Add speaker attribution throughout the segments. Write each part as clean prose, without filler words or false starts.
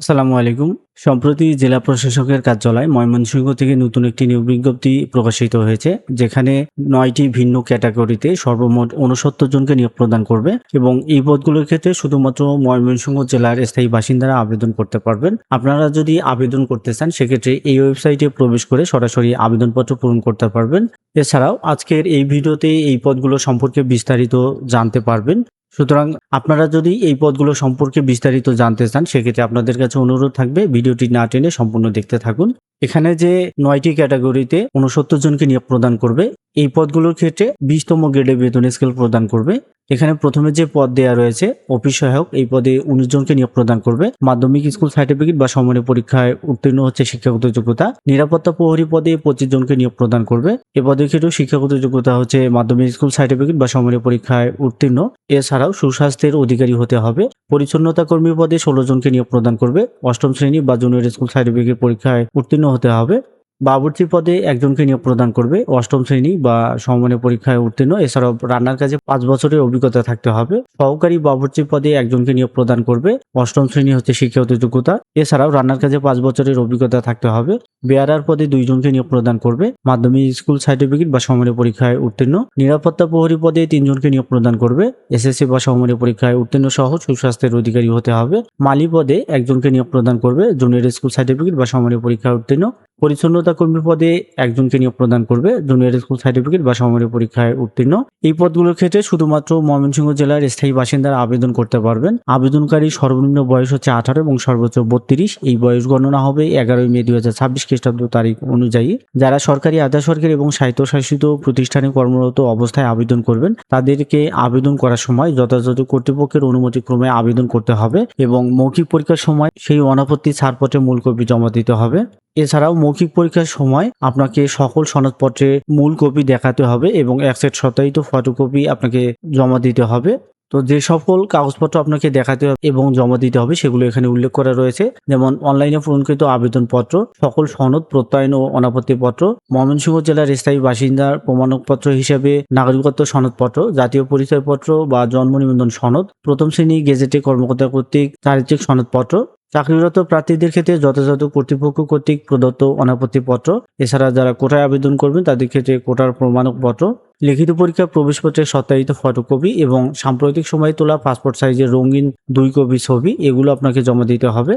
Speaker 1: আসসালামু আলাইকুম। সম্প্রতি জেলা প্রশাসকের কার্যালয় ময়মনসিংহ থেকে নতুন একটি নিয়োগ বিজ্ঞপ্তি প্রকাশিত হয়েছে, যেখানে ৯টি ভিন্ন ক্যাটাগরিতে সর্বমোট ৬৯ জনকে নিয়োগ প্রদান করবে এবং এই পদগুলোর ক্ষেত্রে শুধুমাত্র ময়মনসিংহ জেলার স্থায়ী বাসিন্দারা আবেদন করতে পারবেন। আপনারা যদি আবেদন করতে চান সেক্ষেত্রে এই ওয়েবসাইটে প্রবেশ করে সরাসরি আবেদনপত্র পূরণ করতে পারবেন। এছাড়াও আজকের এই ভিডিওতে এই পদগুলো সম্পর্কে বিস্তারিত জানতে পারবেন। সুতরাং আপনারা যদি এই পদগুলো সম্পর্কে বিস্তারিত জানতে চান সেক্ষেত্রে আপনাদের কাছে অনুরোধ থাকবে ভিডিওটি না টেনে সম্পূর্ণ দেখতে থাকুন। এখানে যে ৯টি ক্যাটাগরিতে ৬৯ জনকে নিয়োগ প্রদান করবে, এই পদগুলোর ক্ষেত্রে ২০তম গ্রেডে বেতন স্কেল প্রদান করবে। এখানে প্রথমে যে পদ দেয়া রয়েছে অফিস সহায়ক, এই পদে ১৯ জনকে নিয়োগ প্রদান করবে। মাধ্যমিক স্কুল সার্টিফিকেট বা সমমানের পরীক্ষায় উত্তীর্ণ হচ্ছে শিক্ষাগত যোগ্যতা। নিরাপত্তা প্রহরী পদে ২৫ জনকে নিয়োগ প্রদান করবে। এ পদের ক্ষেত্রেও শিক্ষাগত যোগ্যতা হচ্ছে মাধ্যমিক স্কুল সার্টিফিকেট বা সমমানের পরীক্ষায় উত্তীর্ণ। এছাড়াও সুস্বাস্থ্যের অধিকারী হতে হবে। পরিচ্ছন্নতা কর্মী পদে ১৬ জনকে নিয়োগ প্রদান করবে। অষ্টম শ্রেণী বা জুনিয়র স্কুল সার্টিফিকেট পরীক্ষায় উত্তীর্ণ হতে হবে। বাবুর্চি পদে একজনকে নিয়োগ প্রদান করবে, অষ্টম শ্রেণী বা সমমানের পরীক্ষায় উত্তীর্ণ। এছাড়াও রান্নার কাজে ৫ বছরের অভিজ্ঞতা থাকতে হবে। সহকারী বাবুর্চি পদে একজনকে নিয়োগ প্রদান করবে, অষ্টম শ্রেণী হচ্ছে শিক্ষাগত যোগ্যতা। এছাড়াও রান্নার কাজে ৫ বছরের অভিজ্ঞতা থাকতে হবে। বেয়ারার পদে ২ জনকে নিয়োগ প্রদান করবে, মাধ্যমিক স্কুল সার্টিফিকেট বা সমমানের পরীক্ষায় উত্তীর্ণ। নিরাপত্তা প্রহরী পদে ৩ জনকে নিয়োগ প্রদান করবে, এসএসসি বা সমমানের পরীক্ষায় উত্তীর্ণ সহ সুস্বাস্থ্যের অধিকারী হতে হবে। মালি পদে একজনকে নিয়োগ প্রদান করবে, জুনিয়র স্কুল সার্টিফিকেট বা সমমানের পরীক্ষায় উত্তীর্ণ। পরিচ্ছন্নতা কর্মী পদে একজনকে নিয়োগ প্রদান করবে, জুনিয়র স্কুল সার্টিফিকেট বা সমমানের পরীক্ষায় উত্তীর্ণ। এই পদগুলোর ক্ষেত্রে শুধুমাত্র ময়মনসিংহ জেলার স্থায়ী বাসিন্দারা আবেদন করতে পারবেন। আবেদনকারী সর্বনিম্ন বয়স হচ্ছে ১৮ এবং সর্বোচ্চ ৩২। এই বয়স গণনা হবে ১১ মে ২০২৬ খ্রিস্টাব্দ তারিখ অনুযায়ী। যারা সরকারি, আধা সরকারি এবং স্বায়ত্তশাসিত প্রতিষ্ঠানে কর্মরত অবস্থায় আবেদন করবেন, তাদেরকে আবেদন করার সময় যথাযথ কর্তৃপক্ষের অনুমতিক্রমে আবেদন করতে হবে এবং মৌখিক পরীক্ষার সময় সেই অনাপত্তি ছাড়পত্রের মূল কপি জমা দিতে হবে। এছাড়াও মৌখিক পরীক্ষার সময় আপনাকে সকল সনদপত্রের মূল কপি দেখাতে হবে এবং ১ সেট সত্যায়িত ফটোকপি আপনাকে জমা দিতে হবে। তো যে সকল কাগজপত্র আপনাকে দেখাতে হবে এবং জমা দিতে হবে সেগুলো এখানে উল্লেখ করা রয়েছে, যেমন অনলাইনে পূরণকৃত আবেদনপত্র, সকল সনদ প্রত্যয়ন ও অনাপত্তিপত্র, ময়মনসিংহ জেলার স্থায়ী বাসিন্দার প্রমাণপত্র হিসেবে নাগরিকত্ব সনদপত্র, জাতীয় পরিচয়পত্র বা জন্ম নিবন্ধন সনদ, প্রথম শ্রেণী গেজেটে কর্মকর্তা কর্তৃক চারিত্রিক সনদপত্র, চাকরিরত প্রার্থীদের ক্ষেত্রে যথাযথ কর্তৃপক্ষ কর্তৃক প্রদত্ত অনাপত্তিপত্র। এছাড়া যারা কোটায় আবেদন করবেন তাদের ক্ষেত্রে কোটার প্রমাণপত্র, লিখিত পরীক্ষার প্রবেশপত্রের সত্যায়িত ফটোকপি এবং সাম্প্রতিক সময়ে তোলা পাসপোর্ট সাইজের রঙিন ২ কপি ছবি, এগুলো আপনাকে জমা দিতে হবে।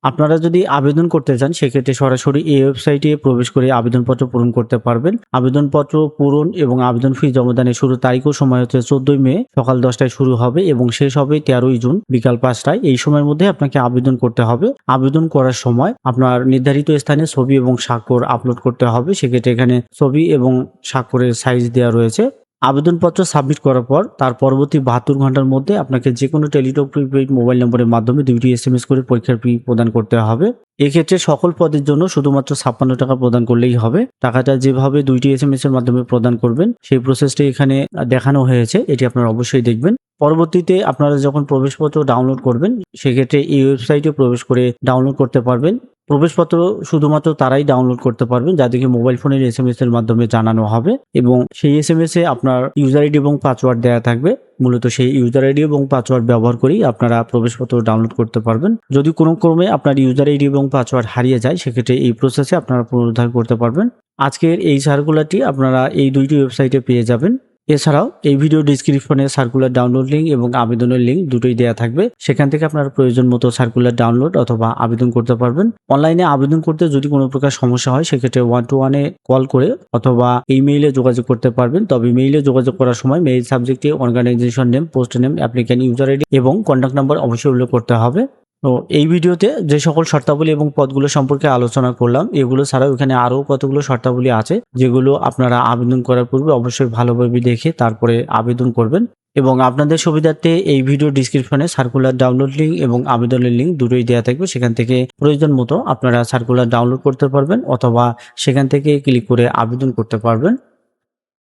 Speaker 1: আপনারা যদি আবেদন করতে চান সেক্ষেত্রে সরাসরি এই ওয়েবসাইটে প্রবেশ করে আবেদনপত্র পূরণ করতে পারবেন। আবেদনপত্র পূরণ এবং আবেদন ফি জমাদানের শুরুর তারিখ ও সময় হচ্ছে ১৪ মে সকাল ১০টায় শুরু হবে এবং শেষ হবে ১৩ জুন বিকাল ৫টায়। এই সময়ের মধ্যে আপনাকে আবেদন করতে হবে। আবেদন করার সময় আপনার নির্ধারিত স্থানে ছবি এবং স্বাক্ষর আপলোড করতে হবে। সেক্ষেত্রে এখানে ছবি এবং স্বাক্ষরের সাইজ দেওয়া রয়েছে। আবেদনপত্র সাবমিট করার পর তার পরবর্তী ৭২ ঘন্টার মধ্যে আপনাকে যেকোনো টেলিটক প্রিপেইড মোবাইল নম্বরের মাধ্যমে ২টি SMS করে পরীক্ষার ফি প্রদান করতে হবে। এক্ষেত্রে সকল পদের জন্য শুধুমাত্র ৫৬ টাকা প্রদান করলেই হবে। টাকাটা যেভাবে ২টি SMS এর মাধ্যমে প্রদান করবেন সেই প্রসেসটি এখানে দেখানো হয়েছে, এটি আপনারা অবশ্যই দেখবেন। পরবর্তীতে আপনারা যখন প্রবেশপত্র ডাউনলোড করবেন সেক্ষেত্রে এই ওয়েবসাইটে প্রবেশ করে ডাউনলোড করতে পারবেন। প্রবেশপত্র শুধুমাত্র তারাই ডাউনলোড করতে পারবেন যাদেরকে মোবাইল ফোনের SMS এর মাধ্যমে জানানো হবে এবং সেই SMS এ আপনার ইউজার আইডি এবং পাসওয়ার্ড দেওয়া থাকবে। মূলত সেই ইউজার আইডি এবং পাসওয়ার্ড ব্যবহার করেই আপনারা প্রবেশপত্র ডাউনলোড করতে পারবেন। যদি কোনো ক্রমে আপনার ইউজার আইডি এবং পাসওয়ার্ড হারিয়ে যায় সেক্ষেত্রে এই প্রসেসে আপনারা পুনরুদ্ধার করতে পারবেন। আজকের এই সার্কুলারটি আপনারা এই ২টি ওয়েবসাইটে পেয়ে যাবেন। এছাড়াও এই ভিডিও ডিসক্রিপশনে সার্কুলার ডাউনলোড লিঙ্ক এবং আবেদনের লিঙ্ক দুটোই দেওয়া থাকবে। সেখান থেকে আপনারা প্রয়োজন মতো সার্কুলার ডাউনলোড অথবা আবেদন করতে পারবেন। অনলাইনে আবেদন করতে যদি কোনো প্রকার সমস্যা হয় সেক্ষেত্রে 121-এ কল করে অথবা ইমেইলে যোগাযোগ করতে পারবেন। তবে ইমেইলে যোগাযোগ করার সময় মেইল সাবজেক্টে organisation name, post name, applicant user ID এবং কন্ট্যাক্ট নাম্বার অবশ্যই উল্লেখ করতে হবে। তো এই ভিডিওতে যে সকল শর্তাবলী এবং পদগুলো সম্পর্কে আলোচনা করলাম, এগুলো ছাড়াও এখানে আরও কতগুলো শর্তাবলী আছে যেগুলো আপনারা আবেদন করার পূর্বে অবশ্যই ভালোভাবে দেখে তারপরে আবেদন করবেন। এবং আপনাদের সুবিধার্থে এই ভিডিও ডিসক্রিপশনে সার্কুলার ডাউনলোড লিঙ্ক এবং আবেদনের লিঙ্ক দুটোই দেওয়া থাকবে। সেখান থেকে প্রয়োজন মতো আপনারা সার্কুলার ডাউনলোড করতে পারবেন অথবা সেখান থেকে ক্লিক করে আবেদন করতে পারবেন।